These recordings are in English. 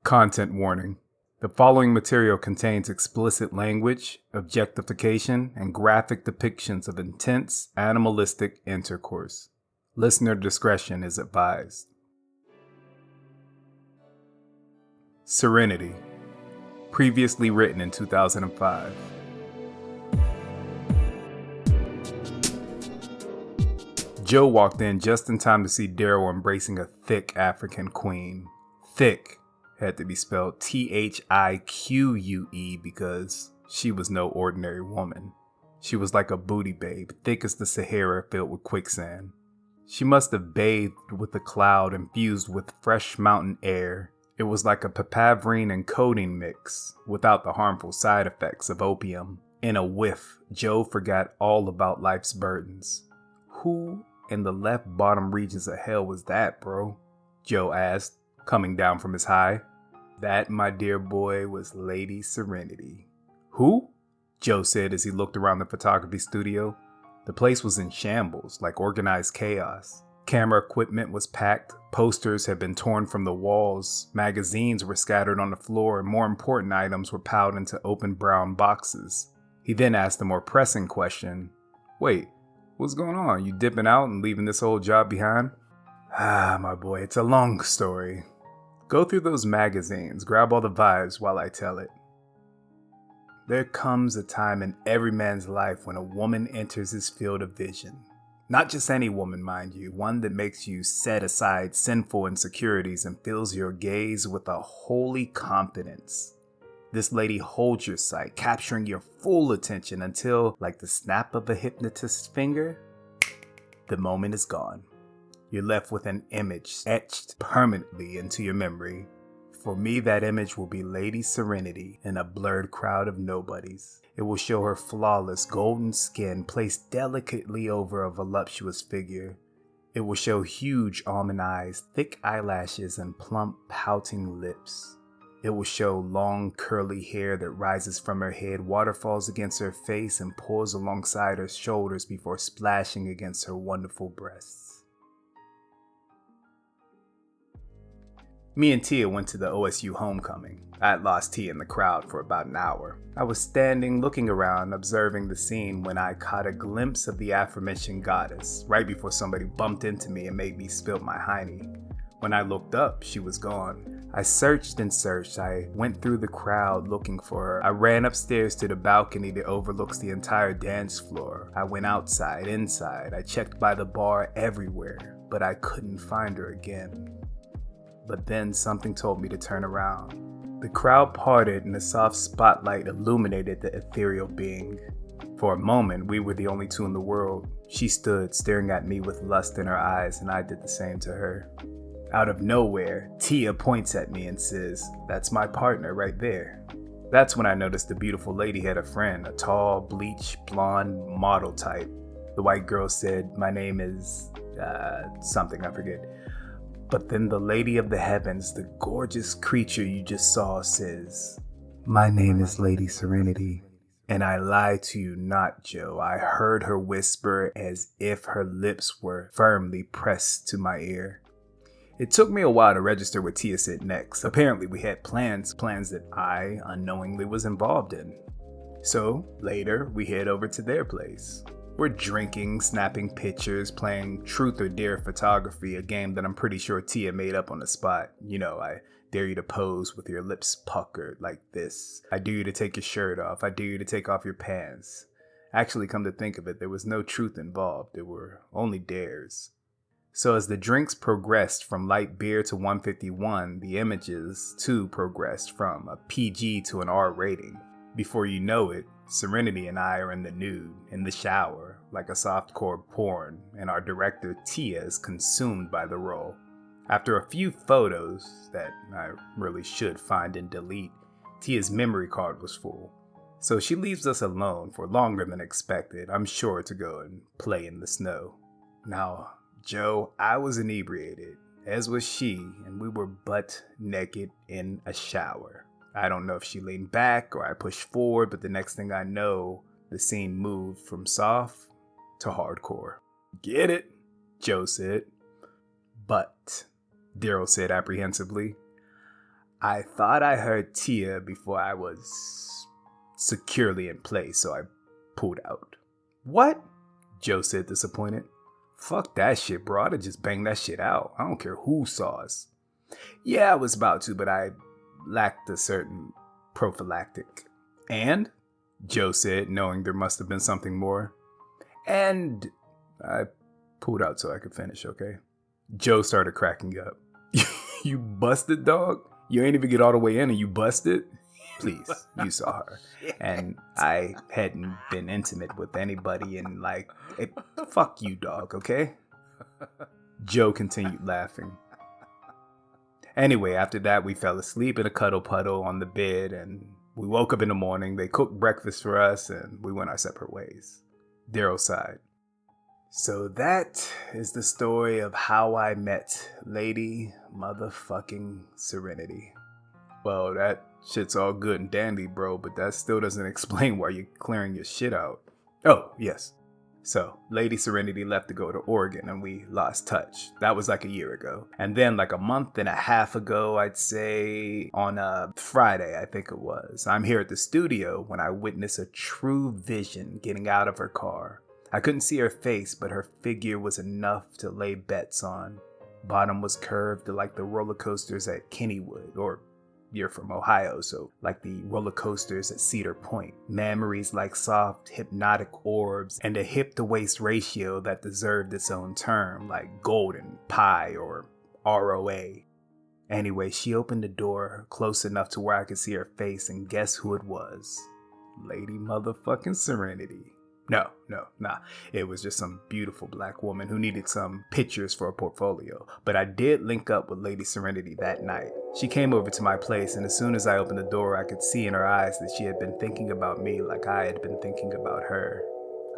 Content warning. The following material contains explicit language, objectification, and graphic depictions of intense, animalistic intercourse. Listener discretion is advised. Serenity. Previously written in 2005. Joe walked in just in time to see Daryl embracing a thick African queen. Thick had to be spelled Thique because she was no ordinary woman. She was like a booty babe, thick as the Sahara filled with quicksand. She must have bathed with a cloud infused with fresh mountain air. It was like a papaverine and codeine mix, without the harmful side effects of opium. In a whiff, Joe forgot all about life's burdens. Who in the left bottom regions of hell was that, bro? Joe asked, coming down from his high. That, my dear boy, was Lady Serenity. Who? Joe said as he looked around the photography studio. The place was in shambles, like organized chaos. Camera equipment was packed, posters had been torn from the walls, magazines were scattered on the floor, and more important items were piled into open brown boxes. He then asked the more pressing question, "Wait, what's going on? You dipping out and leaving this old job behind?" My boy, it's a long story. Go through those magazines, grab all the vibes while I tell it. There comes a time in every man's life when a woman enters his field of vision. Not just any woman, mind you, one that makes you set aside sinful insecurities and fills your gaze with a holy confidence. This lady holds your sight, capturing your full attention until, like the snap of a hypnotist's finger, the moment is gone. You're left with an image etched permanently into your memory. For me, that image will be Lady Serenity in a blurred crowd of nobodies. It will show her flawless golden skin placed delicately over a voluptuous figure. It will show huge almond eyes, thick eyelashes, and plump, pouting lips. It will show long, curly hair that rises from her head, waterfalls against her face, and pours alongside her shoulders before splashing against her wonderful breasts. Me and Tia went to the OSU homecoming. I had lost Tia in the crowd for about an hour. I was standing, looking around, observing the scene when I caught a glimpse of the aforementioned goddess, right before somebody bumped into me and made me spill my hiney. When I looked up, she was gone. I searched and searched. I went through the crowd looking for her. I ran upstairs to the balcony that overlooks the entire dance floor. I went outside, inside. I checked by the bar, everywhere, but I couldn't find her again. But then something told me to turn around. The crowd parted and a soft spotlight illuminated the ethereal being. For a moment, we were the only two in the world. She stood staring at me with lust in her eyes, and I did the same to her. Out of nowhere, Tia points at me and says, "That's my partner right there." That's when I noticed the beautiful lady had a friend, a tall, bleach, blonde model type. The white girl said, "My name is, something, I forget." But then the lady of the heavens, the gorgeous creature you just saw, says, "My name is Lady Serenity." And I lie to you not, Joe. I heard her whisper as if her lips were firmly pressed to my ear. It took me a while to register what Tia said next. Apparently we had plans that I unknowingly was involved in. So later we head over to their place. We're drinking, snapping pictures, playing truth or dare photography, a game that I'm pretty sure Tia made up on the spot. You know, I dare you to pose with your lips puckered like this. I dare you to take your shirt off. I dare you to take off your pants. Actually, come to think of it, there was no truth involved. There were only dares. So as the drinks progressed from light beer to 151, the images too progressed from a PG to an R rating. Before you know it, Serenity and I are in the nude, in the shower, like a softcore porn, and our director Tia is consumed by the role. After a few photos that I really should find and delete, Tia's memory card was full. So she leaves us alone for longer than expected, I'm sure, to go and play in the snow. Now, Joe, I was inebriated, as was she, and we were butt naked in a shower. I don't know if she leaned back or I pushed forward, but the next thing I know, the scene moved from soft to hardcore. "Get it?" Joe said. "But," Daryl said apprehensively, I thought I heard Tia before I was securely in place, so I pulled out. What? Joe said, disappointed. Fuck that shit, bro. I'd have just banged that shit out. I don't care who saw us. Yeah, I was about to, but I lacked a certain prophylactic. And? Joe said, knowing there must have been something more. And I pulled out so I could finish, okay? Joe started cracking up. You busted, dog? You ain't even get all the way in and you busted? Please, you saw her. And I hadn't been intimate with anybody in fuck you, dog, okay? Joe continued laughing. Anyway, after that, we fell asleep in a cuddle puddle on the bed, and we woke up in the morning. They cooked breakfast for us, and we went our separate ways. Daryl sighed. So that is the story of how I met Lady Motherfucking Serenity. Well, that shit's all good and dandy, bro, but that still doesn't explain why you're clearing your shit out. Oh, yes. So, Lady Serenity left to go to Oregon and we lost touch. That was like a year ago. And then like a month and a half ago, I'd say, on a Friday, I think it was, I'm here at the studio when I witness a true vision getting out of her car. I couldn't see her face, but her figure was enough to lay bets on. Bottom was curved like the roller coasters at Kennywood, or you're from Ohio, so like the roller coasters at Cedar Point. Memories like soft, hypnotic orbs, and a hip-to-waist ratio that deserved its own term, like golden, pi, or ROA. Anyway, she opened the door close enough to where I could see her face, and guess who it was? Lady Motherfucking Serenity. No. It was just some beautiful black woman who needed some pictures for a portfolio. But I did link up with Lady Serenity that night. She came over to my place, and as soon as I opened the door, I could see in her eyes that she had been thinking about me like I had been thinking about her.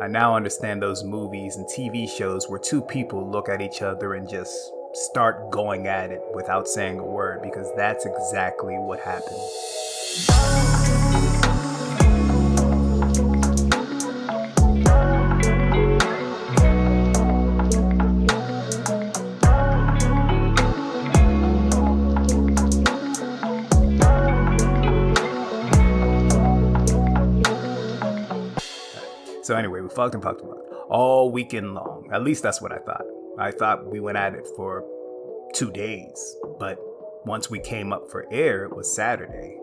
I now understand those movies and TV shows where two people look at each other and just start going at it without saying a word, because that's exactly what happened. So anyway, we fucked all weekend long. At least that's what I thought. I thought we went at it for 2 days. But once we came up for air, it was Saturday.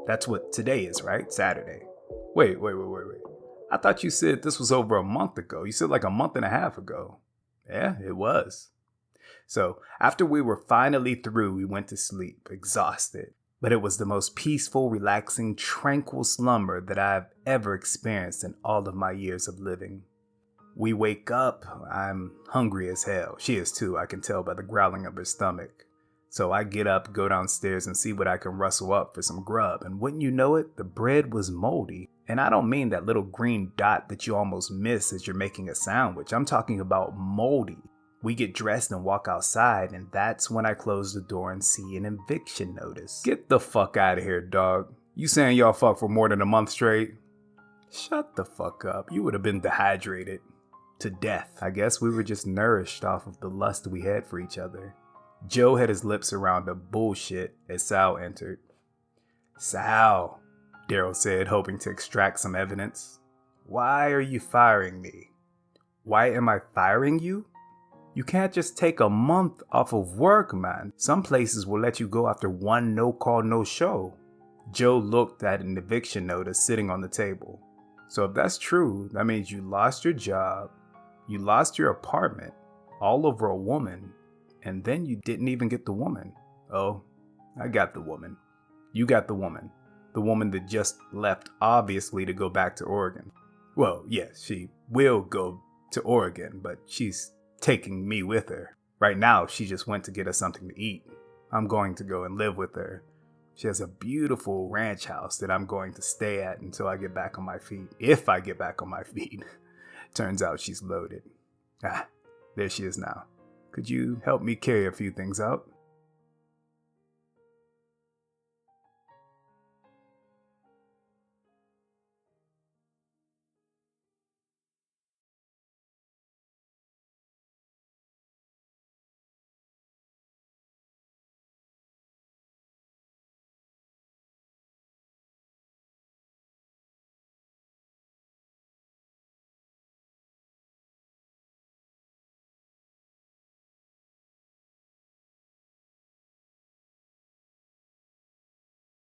That's what today is, right? Saturday. Wait. I thought you said this was over a month ago. You said like a month and a half ago. Yeah, it was. So after we were finally through, we went to sleep, exhausted. But it was the most peaceful, relaxing, tranquil slumber that I've ever experienced in all of my years of living. We wake up, I'm hungry as hell. She is too, I can tell by the growling of her stomach. So I get up, go downstairs, and see what I can rustle up for some grub. And wouldn't you know it, the bread was moldy. And I don't mean that little green dot that you almost miss as you're making a sandwich. I'm talking about moldy. We get dressed and walk outside, and that's when I close the door and see an eviction notice. Get the fuck out of here, dog. You saying y'all fucked for more than a month straight? Shut the fuck up. You would have been dehydrated to death. I guess we were just nourished off of the lust we had for each other. Joe had his lips around the bullshit as Sal entered. Sal, Daryl said, hoping to extract some evidence. Why are you firing me? Why am I firing you? You can't just take a month off of work, man. Some places will let you go after one no-call, no-show. Joe looked at an eviction notice sitting on the table. So if that's true, that means you lost your job, you lost your apartment, all over a woman, and then you didn't even get the woman. Oh, I got the woman. You got the woman. The woman that just left, obviously, to go back to Oregon. Well, yes, she will go to Oregon, but she's taking me with her. Right now, she just went to get us something to eat. I'm going to go and live with her. She has a beautiful ranch house that I'm going to stay at until I get back on my feet. If I get back on my feet. Turns out she's loaded. There she is now. Could you help me carry a few things out?